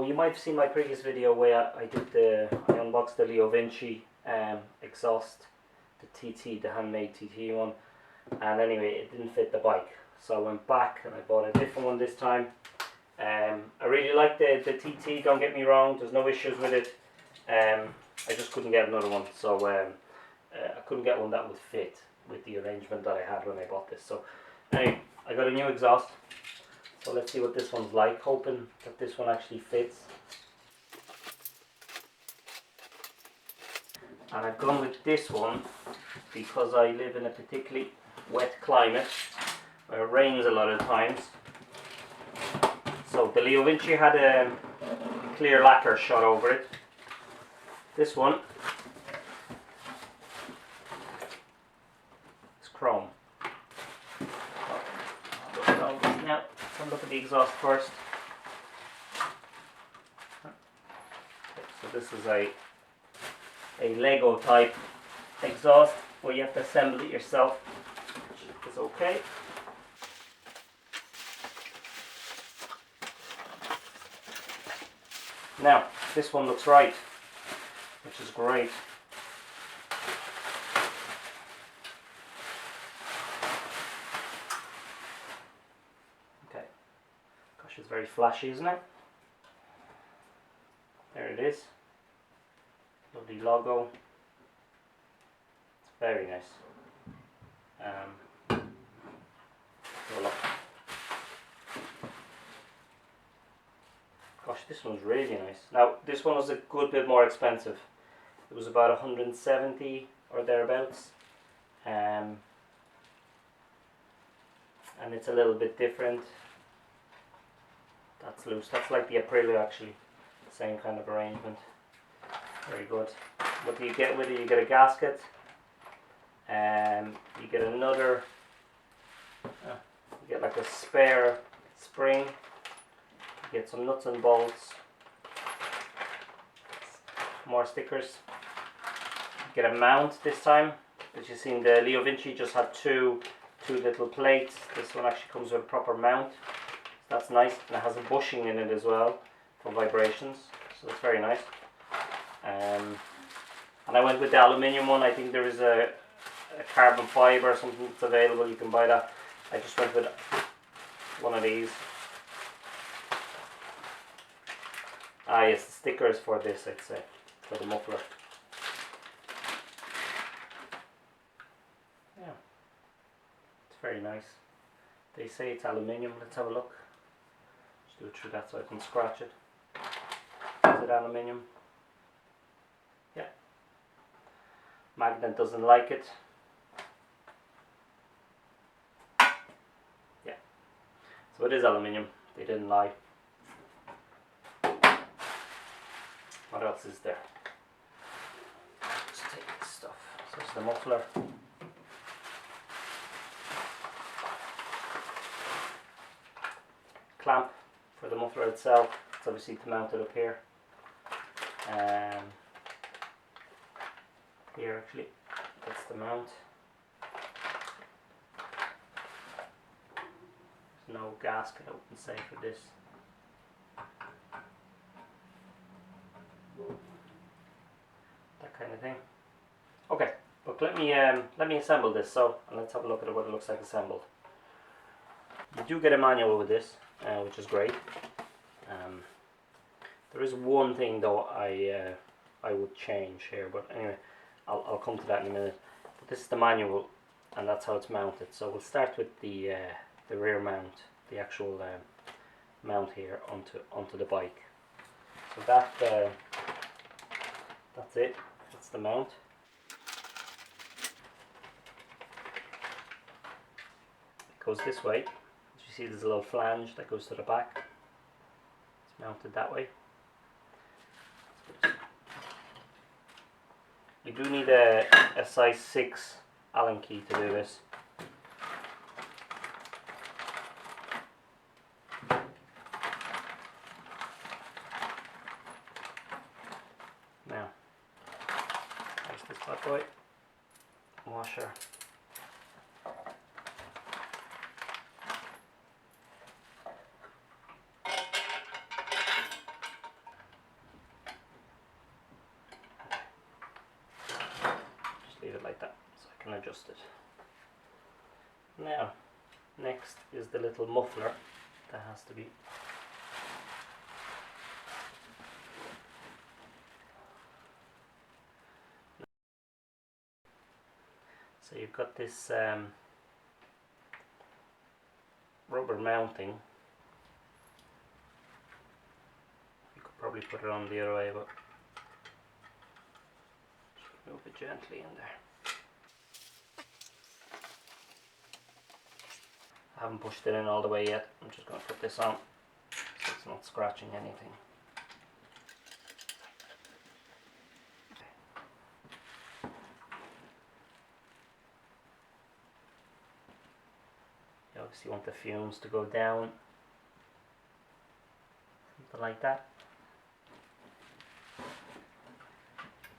So you might have seen my previous video where I unboxed the Leo Vinci exhaust, the TT, the handmade TT one, and anyway it didn't fit the bike, so I went back and I bought a different one this time. I really like the TT, don't get me wrong, there's no issues with it. I just couldn't get another one, so I couldn't get one that would fit with the arrangement that I had when I bought this. So anyway, I got a new exhaust, so let's see what this one's like, hoping that this one actually fits. And I've gone with this one because I live in a particularly wet climate where it rains a lot of times. So the Leo Vinci had a clear lacquer shot over it. This one is chrome. Now, let's look at the exhaust first. So this is a Lego type exhaust where you have to assemble it yourself, which is okay. Now, this one looks right, which is great. Okay, gosh, it's very flashy, isn't it? There it is. Lovely logo. It's very nice. Have a look. Gosh, this one's really nice. Now, this one was a good bit more expensive. It was about 170 or thereabouts. And it's a little bit different. That's loose. That's like the Aprilia actually. Same kind of arrangement. Very good. What do you get with it? You get a gasket. You get another. You get like a spare spring. Get some nuts and bolts, more stickers, get a mount this time. As you've seen, the Leo Vinci just had two little plates. This one actually comes with a proper mount. That's nice, and it has a bushing in it as well for vibrations, so that's very nice. And I went with the aluminium one. I think there is a carbon fibre or something that's available, you can buy that. I just went with one of these. Ah yes, the stickers for this, I'd say, for the muffler. Yeah, it's very nice. They say it's aluminium. Let's have a look. Just do it through that so I can scratch it. Is it aluminium? Yeah. Magnet doesn't like it. Yeah. So it is aluminium. They didn't lie. What else is there? Let's take this stuff. So it's the muffler. Clamp for the muffler itself. It's obviously to mount it up here. Here actually, that's the mount. There's no gasket, I wouldn't say, for this. That kind of thing. Okay, but let me assemble this. So let's have a look at what it looks like assembled. You do get a manual with this, which is great. There is one thing though I would change here, but anyway, I'll come to that in a minute. But this is the manual, and that's how it's mounted. So we'll start with the rear mount, the actual mount here onto the bike. So that's it. That's the mount. It goes this way. As you see, there's a little flange that goes to the back. It's mounted that way. You do need a size 6 Allen key to do this. Now, there's this bad boy, washer. that, so I can adjust it. Now, next is the little muffler that has to be so you've got this rubber mounting. You could probably put it on the other way, but just move it gently in there. I haven't pushed it in all the way yet. I'm just going to put this on so it's not scratching anything. You obviously want the fumes to go down, something like that,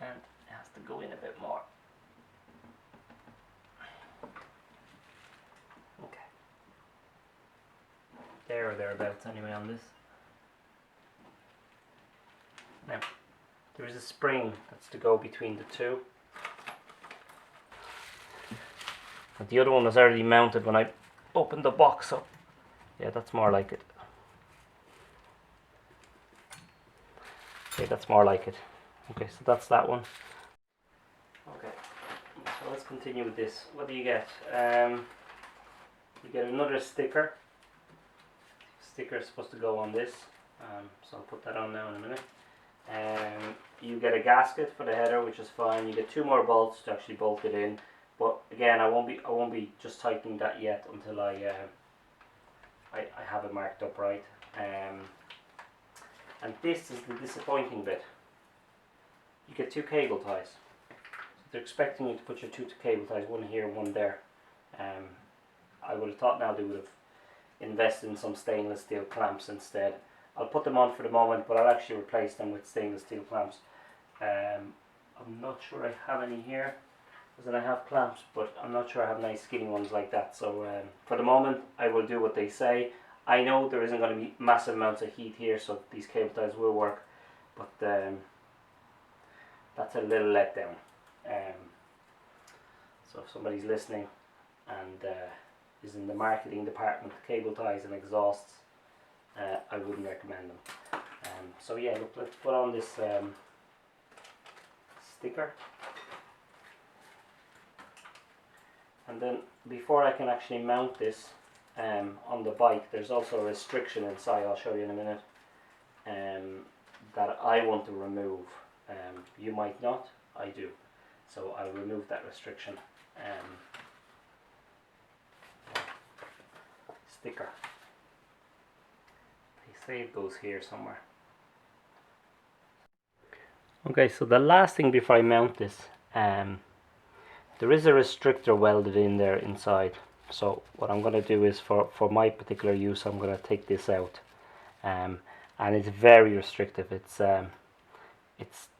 and it has to go in a bit more. Okay, there or thereabouts anyway on this. Now, there is a spring that's to go between the two. But the other one was already mounted when I opened the box, so yeah, that's more like it. Okay, that's more like it. Okay, so that's that one. Okay, so let's continue with this. What do you get? You get another sticker. Sticker is supposed to go on this, so I'll put that on now in a minute. You get a gasket for the header, which is fine. You get 2 more bolts to actually bolt it in, but again, I won't be just tightening that yet until I have it marked up right. And this is the disappointing bit. You get 2 cable ties. So they're expecting you to put your 2 cable ties, one here, one there. I would have thought now they would have invested in some stainless steel clamps instead. I'll put them on for the moment, but I'll actually replace them with stainless steel clamps. I'm not sure I have any here, because I have clamps, but I'm not sure I have nice skinny ones like that. So for the moment, I will do what they say. I know there isn't going to be massive amounts of heat here, so these cable ties will work, but that's a little letdown. So if somebody's listening and is in the marketing department, cable ties and exhausts, I wouldn't recommend them. So yeah, look, let's put on this sticker, and then before I can actually mount this on the bike, there's also a restriction inside, I'll show you in a minute, that I want to remove. You might not, I do, so I'll remove that restriction. Sticker. They say it goes here somewhere. Okay, so the last thing before I mount this, there is a restrictor welded in there inside. So what I'm going to do is, for my particular use, I'm going to take this out, and it's very restrictive. It's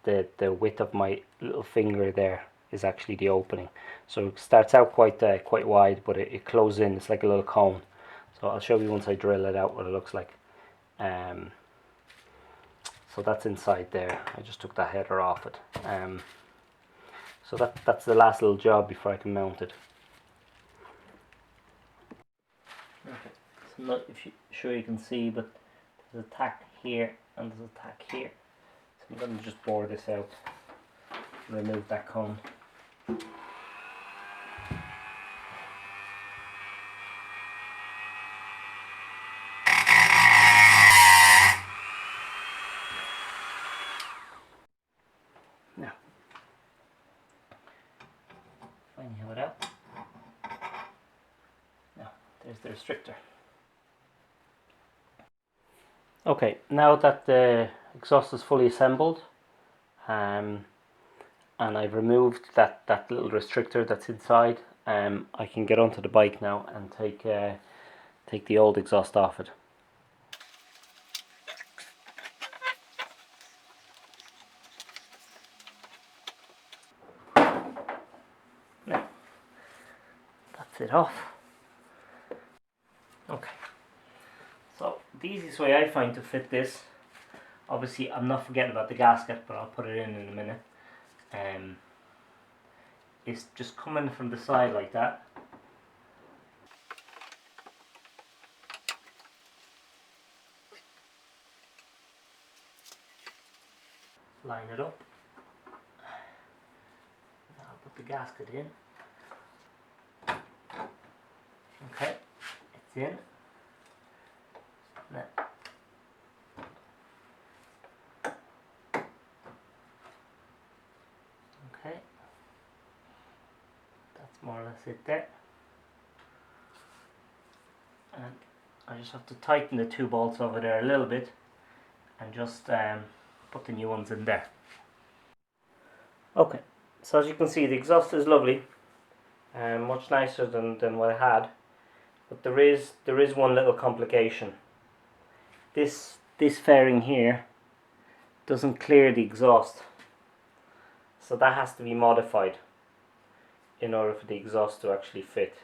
the width of my little finger there is actually the opening. So it starts out quite wide, but it closes in. It's like a little cone. So I'll show you once I drill it out what it looks like. So that's inside there. I just took that header off it. So that's the last little job before I can mount it. Okay, so not sure you can see, but there's a tack here and there's a tack here. So I'm going to just bore this out and remove that cone. Now, when you have it out, now there's the restrictor. Okay, now that the exhaust is fully assembled, and I've removed that little restrictor that's inside, I can get onto the bike now and take the old exhaust off it. Now, that's it off. Okay. So the easiest way I find to fit this, obviously I'm not forgetting about the gasket, but I'll put it in a minute, is just coming from the side like that. Line it up. I'll put the gasket in. Okay, it's in. Now, okay, that's more or less it there. And I just have to tighten the two bolts over there a little bit and just put the new ones in there. Okay, so as you can see, the exhaust is lovely and much nicer than what I had, but there is one little complication. This fairing here doesn't clear the exhaust, so that has to be modified in order for the exhaust to actually fit,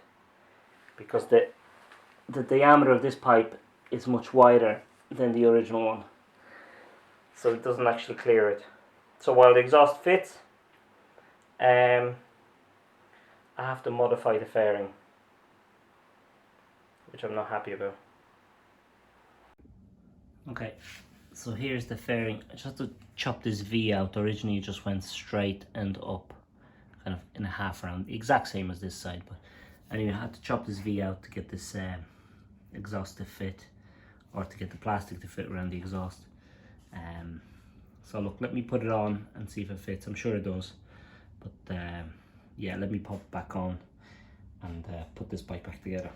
because the diameter of this pipe is much wider than the original one, so it doesn't actually clear it. So while the exhaust fits, I have to modify the fairing, which I'm not happy about. Okay, so here's the fairing. I just have to chop this V out. Originally it just went straight and up, kind of in a half round, exact same as this side, but anyway, I had to chop this V out to get this exhaust to fit, or to get the plastic to fit around the exhaust. So look, let me put it on and see if it fits. I'm sure it does, but yeah, let me pop it back on and put this bike back together.